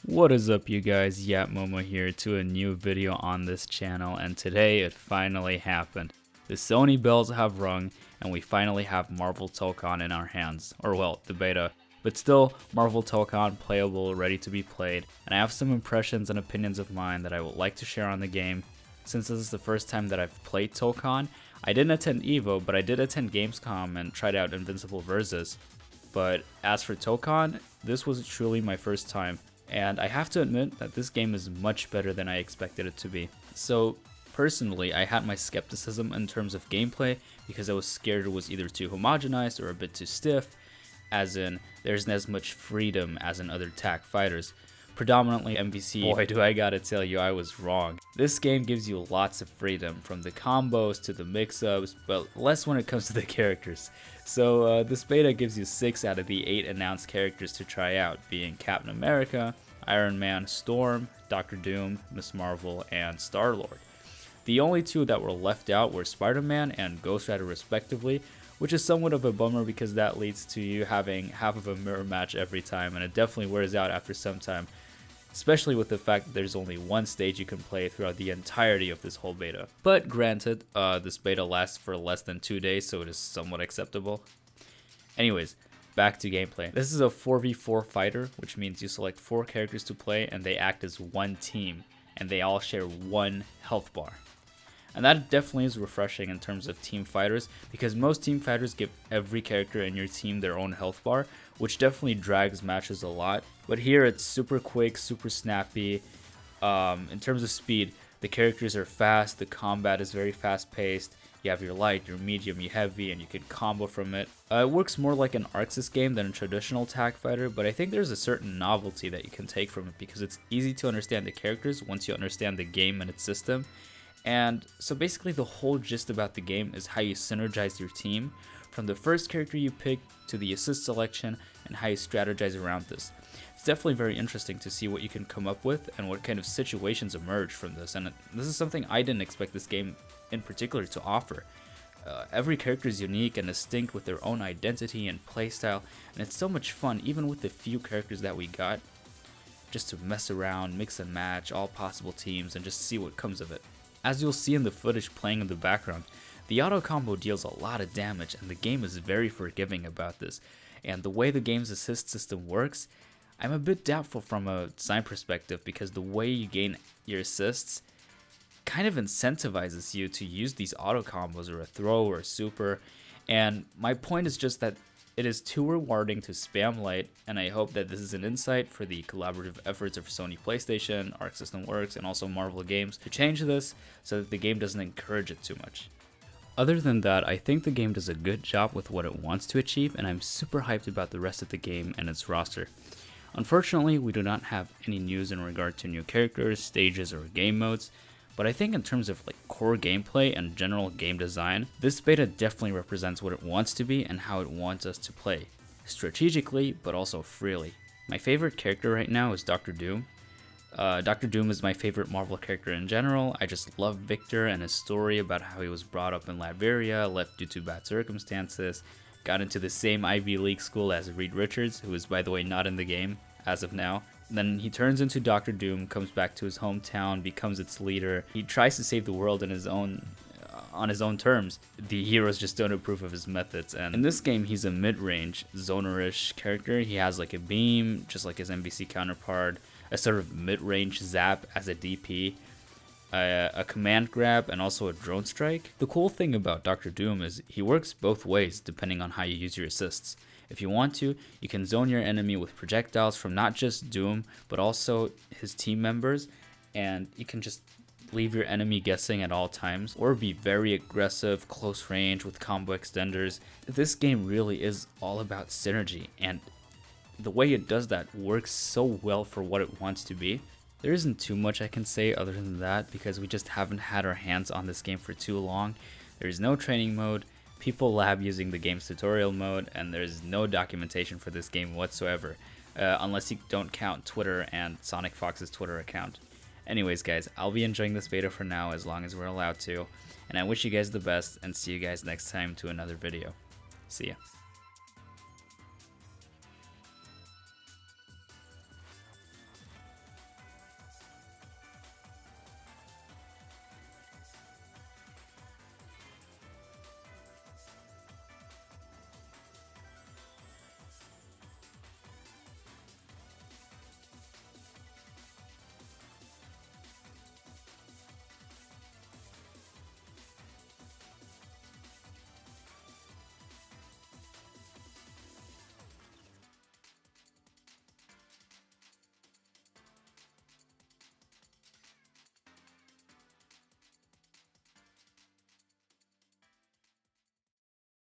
What is up, you guys? MOMO here to a new video on this channel, and today it finally happened. The Sony bells have rung and we finally have Marvel TOKON in our hands, or well, the beta, but still Marvel TOKON playable, ready to be played, and I have some impressions and opinions of mine that I would like to share on the game. Since this is the first time that I've played TOKON, I didn't attend EVO, but I did attend Gamescom and tried out Invincible Versus. But as for TOKON, this was truly my first time. And I have to admit that this game is much better than I expected it to be. So personally, I had my skepticism in terms of gameplay because I was scared it was either too homogenized or a bit too stiff, as in there isn't as much freedom as in other tag fighters. Predominantly MVC, boy do I gotta tell you I was wrong. This game gives you lots of freedom, from the combos to the mix-ups, but less when it comes to the characters. So this beta gives you 6 out of the 8 announced characters to try out, being Captain America, Iron Man, Storm, Doctor Doom, Ms. Marvel, and Star-Lord. The only 2 that were left out were Spider-Man and Ghost Rider respectively, which is somewhat of a bummer because that leads to you having half of a mirror match every time, and it definitely wears out after some time. Especially with the fact that there's only one stage you can play throughout the entirety of this whole beta. But granted, this beta lasts for less than 2 days, so it is somewhat acceptable. Anyways, back to gameplay. This is a 4v4 fighter, which means you select 4 characters to play and they act as one team, and they all share 1 health bar. And that definitely is refreshing in terms of team fighters, because most team fighters give every character in your team their own health bar, which definitely drags matches a lot. But here it's super quick, super snappy. In terms of speed, the characters are fast, the combat is very fast paced. You have your light, your medium, your heavy, and you can combo from it. It works more like an Arxis game than a traditional tag fighter, but I think there's a certain novelty that you can take from it because it's easy to understand the characters once you understand the game and its system. And so basically the whole gist about the game is how you synergize your team, from the first character you pick to the assist selection, and how you strategize around this. It's definitely very interesting to see what you can come up with and what kind of situations emerge from this, and this is something I didn't expect this game in particular to offer. Every character is unique and distinct with their own identity and playstyle, and it's so much fun even with the few characters that we got, just to mess around, mix and match all possible teams and just see what comes of it. As you'll see in the footage playing in the background, the auto combo deals a lot of damage and the game is very forgiving about this. And the way the game's assist system works, I'm a bit doubtful from a design perspective because the way you gain your assists kind of incentivizes you to use these auto combos or a throw or a super. And my point is just that it is too rewarding to spam light, and I hope that this is an insight for the collaborative efforts of Sony PlayStation, Arc System Works, and also Marvel Games to change this so that the game doesn't encourage it too much. Other than that, I think the game does a good job with what it wants to achieve, and I'm super hyped about the rest of the game and its roster. Unfortunately, we do not have any news in regard to new characters, stages, or game modes, but I think in terms of core gameplay and general game design, this beta definitely represents what it wants to be and how it wants us to play, strategically but also freely. My favorite character right now is Doctor Doom. Doctor Doom is my favorite Marvel character in general. I just love Victor and his story about how he was brought up in Latveria, left due to bad circumstances, got into the same Ivy League school as Reed Richards, who is by the way not in the game as of now. Then he turns into Doctor Doom, comes back to his hometown, becomes its leader. He tries to save the world on his own terms. The heroes just don't approve of his methods, and in this game he's a mid-range, zoner-ish character. He has a beam, just like his MVC counterpart, a sort of mid-range zap as a DP, a command grab, and also a drone strike. The cool thing about Doctor Doom is he works both ways depending on how you use your assists. If you want to, you can zone your enemy with projectiles from not just Doom, but also his team members, and you can just leave your enemy guessing at all times, or be very aggressive, close range with combo extenders. This game really is all about synergy, and the way it does that works so well for what it wants to be. There isn't too much I can say other than that because we just haven't had our hands on this game for too long. There is no training mode. People lab using the game's tutorial mode, and there's no documentation for this game whatsoever, unless you don't count Twitter and Sonic Fox's Twitter account. Anyways guys, I'll be enjoying this beta for now as long as we're allowed to, and I wish you guys the best and see you guys next time to another video. See ya.